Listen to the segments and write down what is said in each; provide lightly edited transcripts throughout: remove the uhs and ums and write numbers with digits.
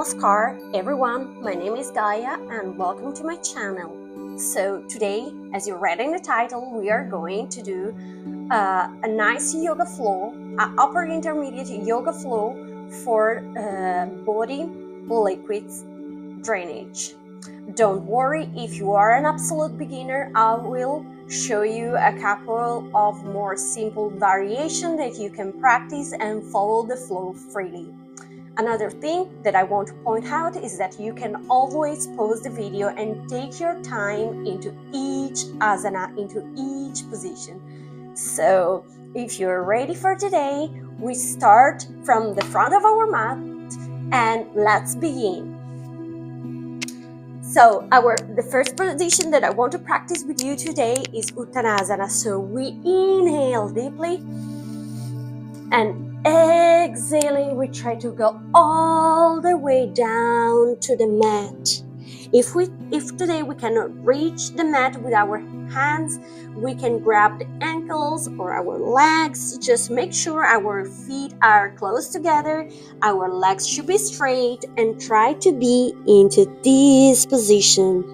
Namaskar everyone, my name is Gaia and welcome to my channel. So today, as you read in the title, we are going to do a nice yoga flow, an upper intermediate yoga flow for body liquids drainage. Don't worry if you are an absolute beginner, I will show you a couple of more simple variations that you can practice and follow the flow freely. Another thing that I want to point out is that you can always pause the video and take your time into each asana, into each position. So if you're ready for today, we start from the front of our mat and let's begin. So the first position that I want to practice with you today is Uttanasana. So we inhale deeply and exhaling, we try to go all the way down to the mat. If today we cannot reach the mat with our hands, we can grab the ankles or our legs. Just make sure our feet are close together, our legs should be straight, and try to be into this position.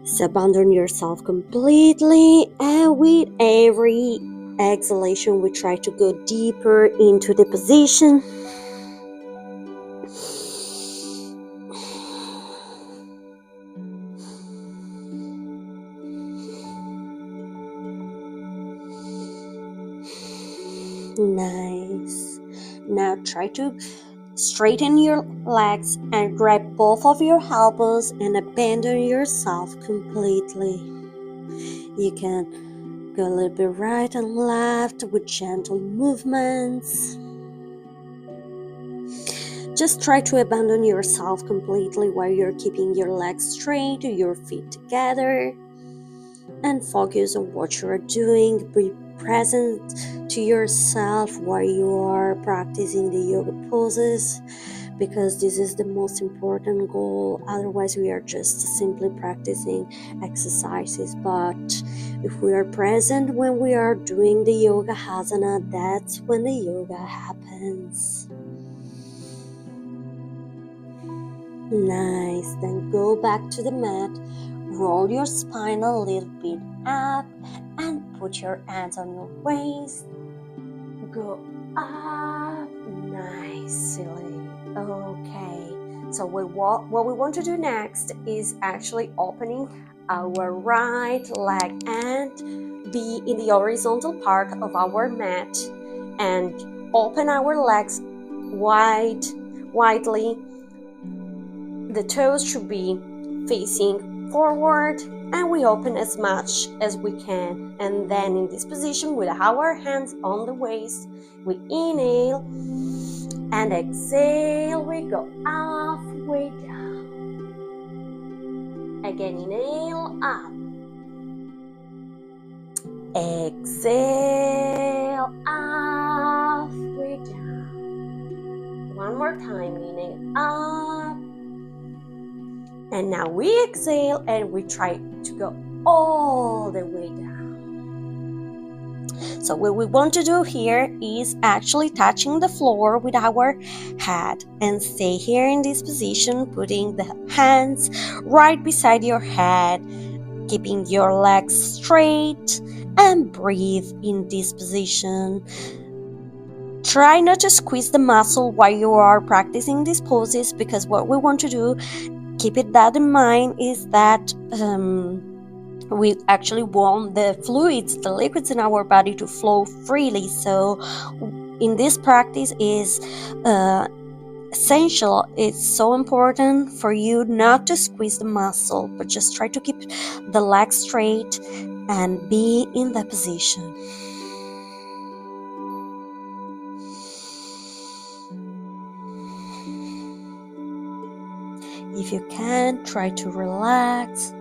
So abandon yourself completely, and with every exhalation we try to go deeper into the position. Nice. Now try to straighten your legs and grab both of your elbows and abandon yourself completely. You can go a little bit right and left with gentle movements. Just try to abandon yourself completely while you're keeping your legs straight, your feet together, and focus on what you are doing. Be present to yourself while you are practicing the yoga poses, because this is the most important goal. Otherwise we are just simply practicing exercises, but if we are present when we are doing the yoga asana, that's when the yoga happens. Nice. Then go back to the mat, roll your spine a little bit up and put your hands on your waist. Go up nicely. Okay, so what we want to do next is actually opening our right leg and be in the horizontal part of our mat and open our legs widely. The toes should be facing forward and we open as much as we can. And then in this position with our hands on the waist, we inhale and exhale, we go halfway down. Again, inhale, up. Exhale, halfway down. One more time, inhale, up. And now we exhale and we try to go all the way down. So what we want to do here is actually touching the floor with our head and stay here in this position, putting the hands right beside your head, keeping your legs straight, and breathe in this position. Try not to squeeze the muscle while you are practicing these poses, because what we want to do, keep that in mind, is that we actually want the fluids, the liquids in our body to flow freely. So in this practice is essential. It's so important for you not to squeeze the muscle, but just try to keep the legs straight and be in that position. If you can, try to relax.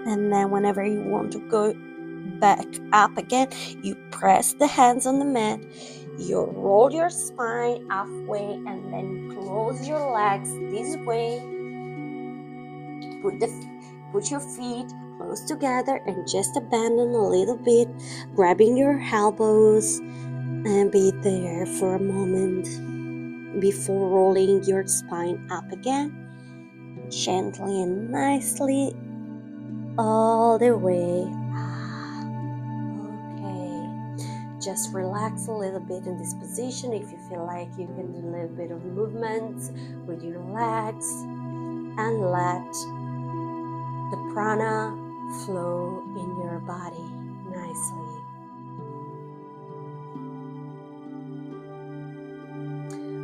And then whenever you want to go back up again, you press the hands on the mat, you roll your spine halfway, and then close your legs this way. put your feet close together and just abandon a little bit, grabbing your elbows, and be there for a moment before rolling your spine up again, gently and nicely all the way. Okay, just relax a little bit in this position. If you feel like you can do a little bit of movements with your legs, and let the prana flow in your body nicely.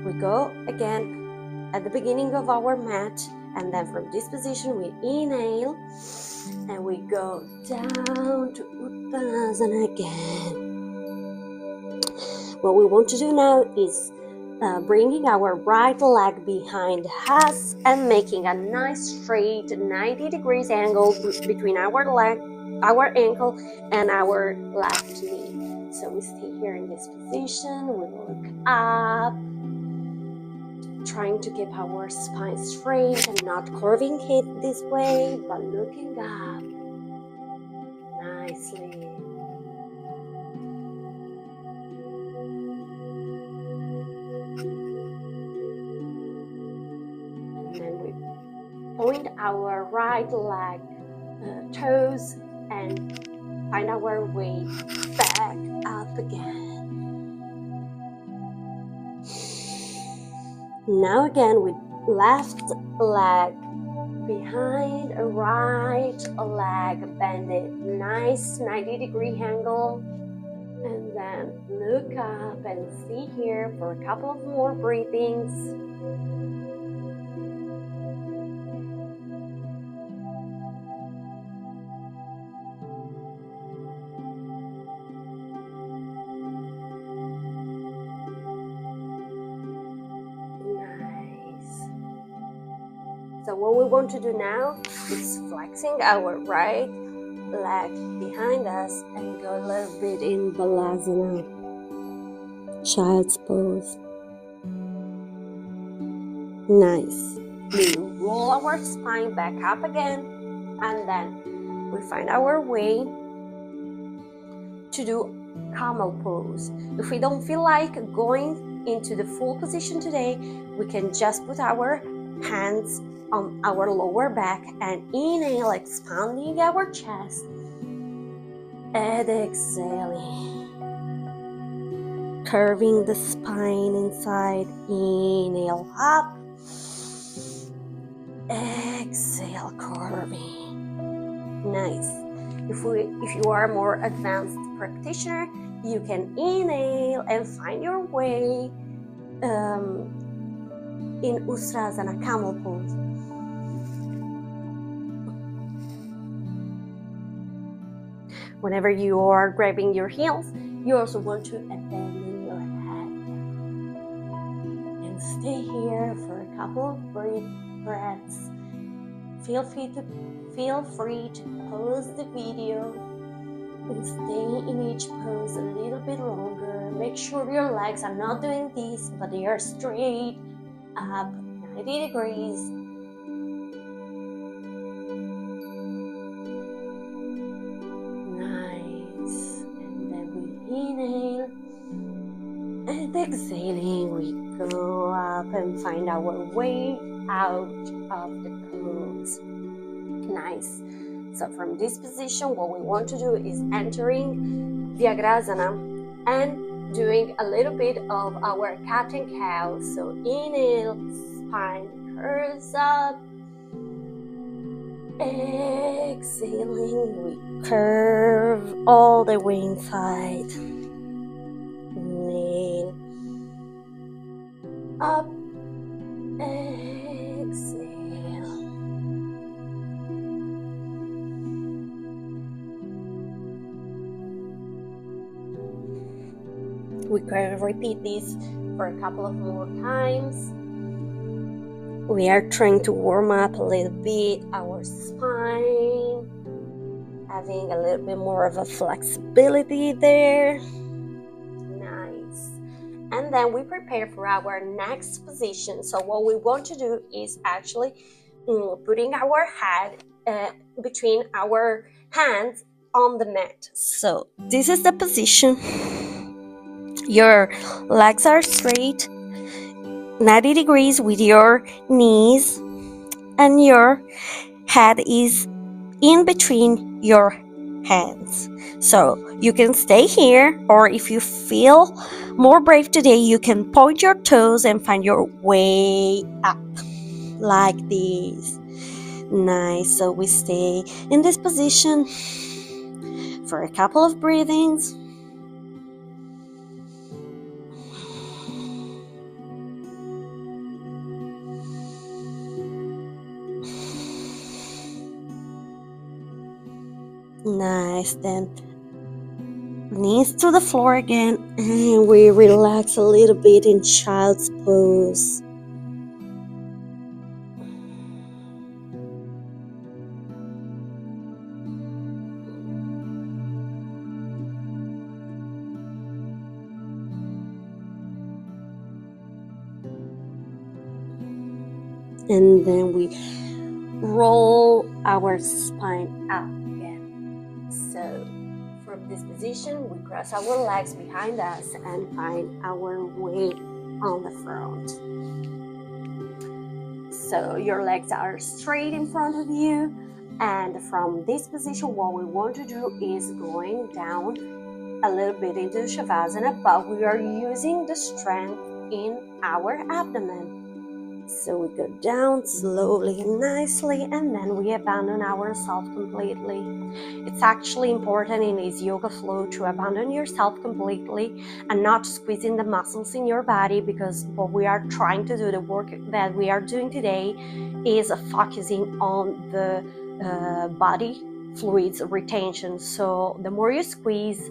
We go again at the beginning of our mat, and then from this position we inhale and we go down to Uttanasana again. What we want to do now is bringing our right leg behind us and making a nice straight 90 degrees angle between our ankle and our left knee. So we stay here in this position, we look up, trying to keep our spine straight and not curving it this way, but looking up nicely. And then we point our right leg toes and find our way back up again. Now again with left leg behind a right leg, bend it, nice 90-degree angle, and then look up and stay here for a couple of more breathings. So what we want to do now is flexing our right leg behind us and go a little bit in Balasana, child's pose. Nice. We roll our spine back up again, and then we find our way to do camel pose. If we don't feel like going into the full position today, we can just put our hands on our lower back and inhale, expanding our chest, and exhaling, curving the spine inside. Inhale up, exhale, curving. Nice. If you are a more advanced practitioner, you can inhale and find your way in Ustrasana, camel pose. Whenever you are grabbing your heels, you also want to abandon your head and stay here for a couple of breaths. Feel free to pause the video and stay in each pose a little bit longer. Make sure your legs are not doing this, but they are straight up 90 degrees. Nice. And then we inhale, and exhaling we go up and find our way out of the pose. Nice. So from this position, what we want to do is entering Vyagrasana and doing a little bit of our cat and cow. So inhale, spine curves up. Exhaling, we curve all the way inside. Inhale, up, exhale. We can repeat this for a couple of more times. We are trying to warm up a little bit our spine, having a little bit more of a flexibility there. Nice. And then we prepare for our next position. So what we want to do is actually putting our head between our hands on the mat. So this is the position. Your legs are straight, 90 degrees with your knees, and your head is in between your hands. So you can stay here, or if you feel more brave today, you can point your toes and find your way up like this. Nice. So we stay in this position for a couple of breathings. Nice. Then knees to the floor again, and we relax a little bit in child's pose. And then we roll our spine up again. So from this position, we cross our legs behind us and find our way on the front. So your legs are straight in front of you, and from this position, what we want to do is going down a little bit into Shavasana, but we are using the strength in our abdomen. So we go down slowly and nicely, and then we abandon ourselves completely. It's actually important in this yoga flow to abandon yourself completely and not squeezing the muscles in your body, because what we are trying to do, the work that we are doing today, is focusing on the body fluids retention. So the more you squeeze,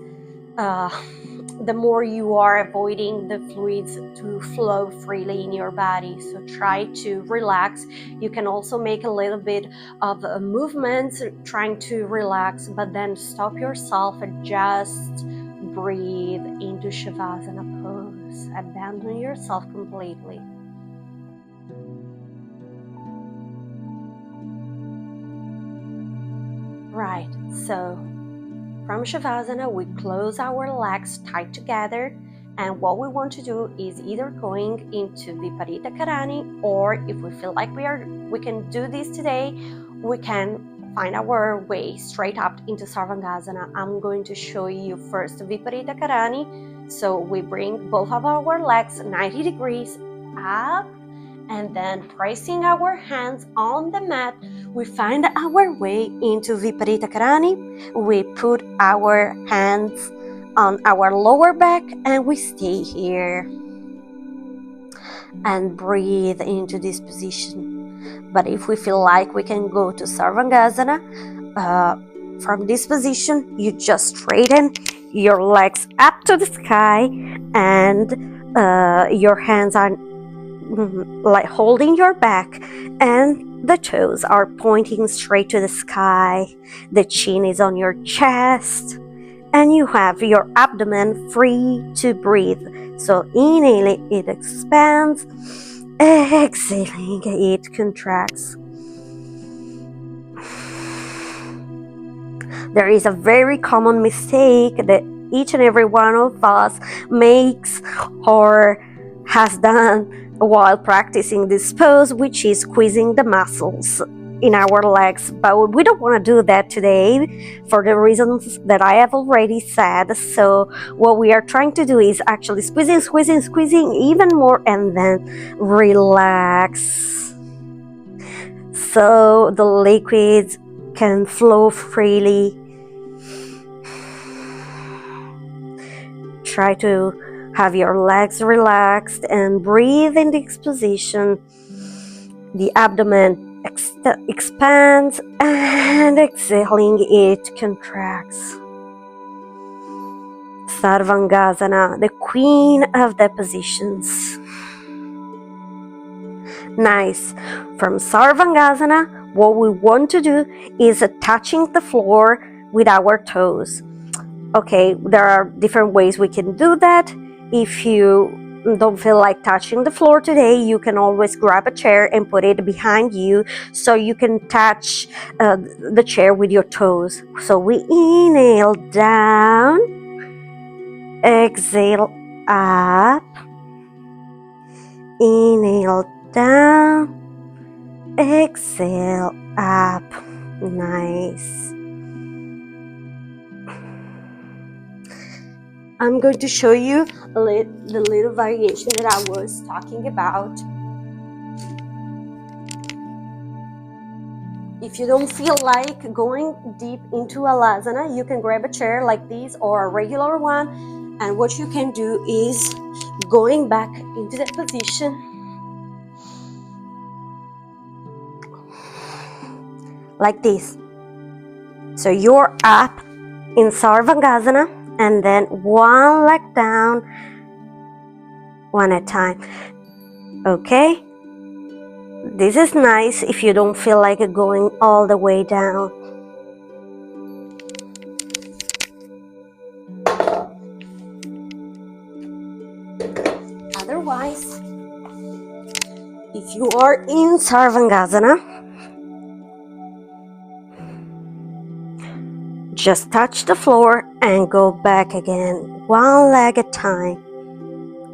the more you are avoiding the fluids to flow freely in your body. So try to relax. You can also make a little bit of movements trying to relax, but then stop yourself and just breathe into Shavasana pose. Abandon yourself completely. Right, so from Shavasana, we close our legs tight together, and what we want to do is either going into Viparita Karani, or if we feel like we can do this today, we can find our way straight up into Sarvangasana. I'm going to show you first Viparita Karani. So we bring both of our legs 90 degrees up, and then placing our hands on the mat, we find our way into Viparita Karani. We put our hands on our lower back and we stay here and breathe into this position. But if we feel like we can go to Sarvangasana, from this position, you just straighten your legs up to the sky, and your hands are like holding your back, and the toes are pointing straight to the sky. The chin is on your chest, and you have your abdomen free to breathe. So inhaling, it expands. Exhaling, it contracts. There is a very common mistake that each and every one of us makes or has done while practicing this pose, which is squeezing the muscles in our legs. But we don't want to do that today for the reasons that I have already said. So what we are trying to do is actually squeezing even more, and then relax, so the liquids can flow freely. Try to have your legs relaxed and breathe in this position. The abdomen expands, and exhaling, it contracts. Sarvangasana, the queen of the positions. Nice. From Sarvangasana, what we want to do is touching the floor with our toes. Okay, there are different ways we can do that. If you don't feel like touching the floor today, you can always grab a chair and put it behind you so you can touch the chair with your toes. So we inhale down, exhale up, inhale down, exhale up. Nice. I'm going to show you the little variation that I was talking about. If you don't feel like going deep into alasana, you can grab a chair like this or a regular one, and what you can do is going back into that position like this. So you're up in Sarvangasana, and then one leg down, one at a time. Okay? This is nice if you don't feel like going all the way down. Otherwise, if you are in Sarvangasana, just touch the floor and go back again, one leg at a time.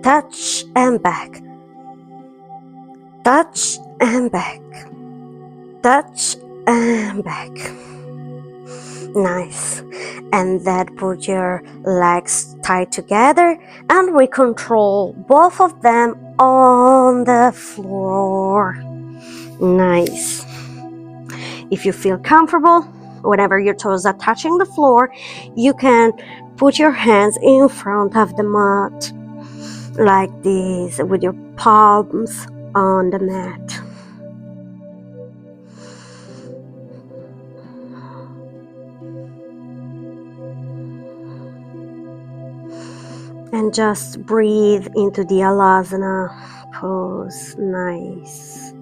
Touch and back. Touch and back. Touch and back. Nice. And then put your legs tight together, and we control both of them on the floor. Nice. If you feel comfortable, whenever your toes are touching the floor, you can put your hands in front of the mat like this, with your palms on the mat. And just breathe into the alasana pose. Nice.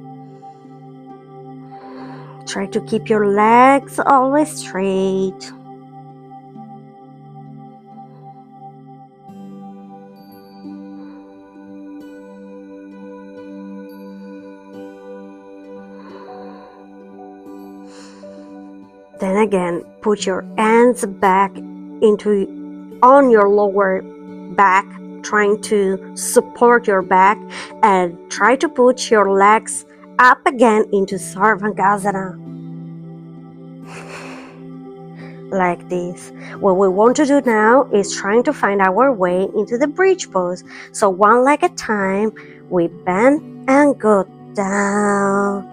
Try to keep your legs always straight. Then again, put your hands back on your lower back, trying to support your back, and try to put your legs up again into Sarvangasana. Like this. What we want to do now is trying to find our way into the bridge pose. So one leg at a time, we bend and go down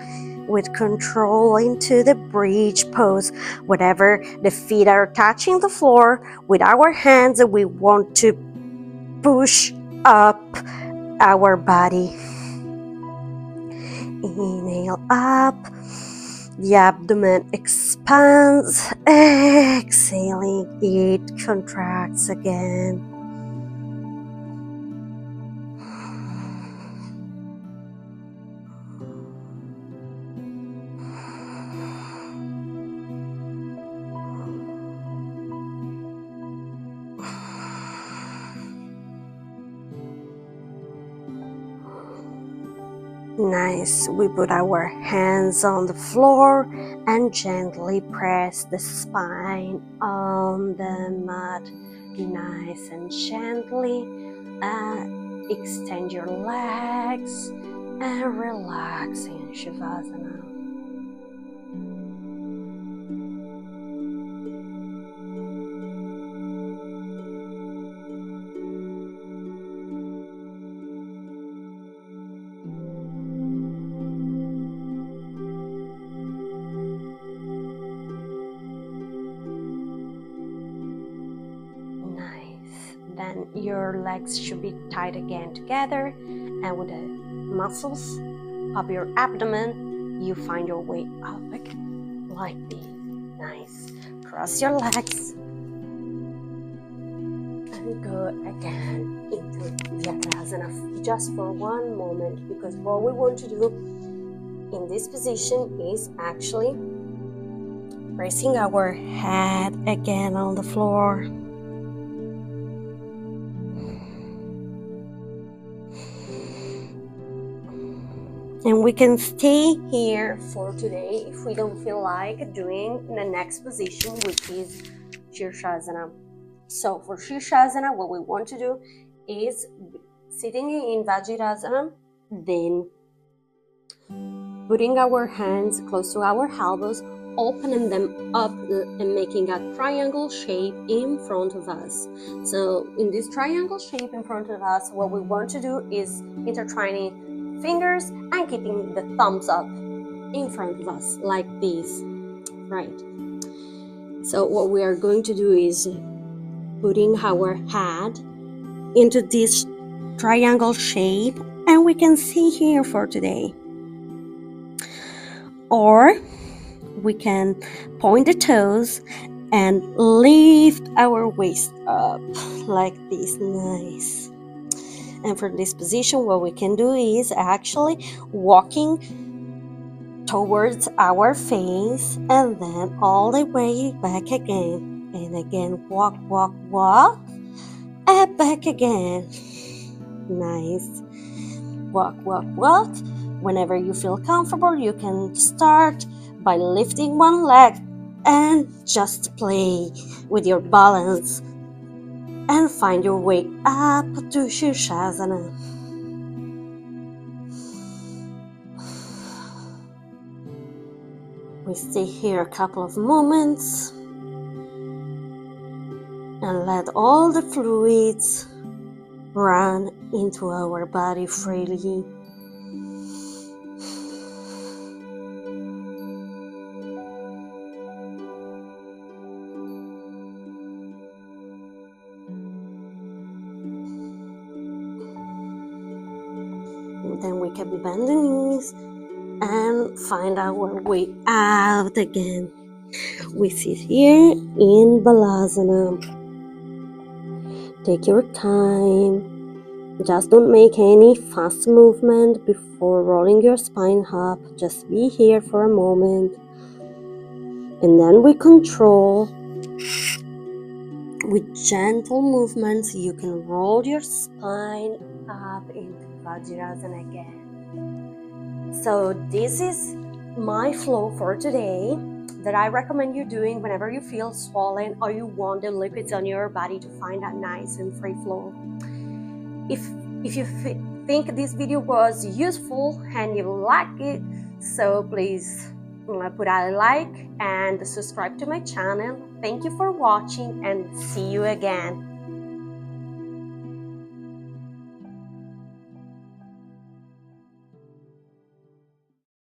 with control into the bridge pose. Whenever the feet are touching the floor, with our hands we want to push up our body. Inhale up, the abdomen expands. Exhaling, it contracts again. Nice. We put our hands on the floor and gently press the spine on the mat. Nice and gently extend your legs and relax in Shavasana. Then your legs should be tied again together, and with the muscles of your abdomen, you find your way up again, like this. Nice. Cross your legs and go again into the Atasana just for one moment, because what we want to do in this position is actually pressing our head again on the floor. And we can stay here for today if we don't feel like doing the next position, which is Shirshasana. So for Shirshasana, what we want to do is sitting in Vajrasana, then putting our hands close to our elbows, opening them up and making a triangle shape in front of us. So in this triangle shape in front of us, what we want to do is intertwining fingers and keeping the thumbs up in front of us like this, right? So what we are going to do is putting our head into this triangle shape, and we can see here for today. Or we can point the toes and lift our waist up like this, nice. And for this position, what we can do is actually walking towards our face and then all the way back again. And again, walk, walk, walk, and back again. Nice. Walk, walk, walk. Whenever you feel comfortable, you can start by lifting one leg and just play with your balance and find your way up to Shirshasana. We stay here a couple of moments and let all the fluids run into our body freely. Then we can bend the knees and find our way out again. We sit here in Balasana. Take your time. Just don't make any fast movement before rolling your spine up. Just be here for a moment. And then we control. With gentle movements, you can roll your spine up into Vajrasana again. So this is my flow for today that I recommend you doing whenever you feel swollen or you want the liquids on your body to find a nice and free flow. If you think this video was useful and you like it, so please put a like and subscribe to my channel. Thank you for watching and see you again.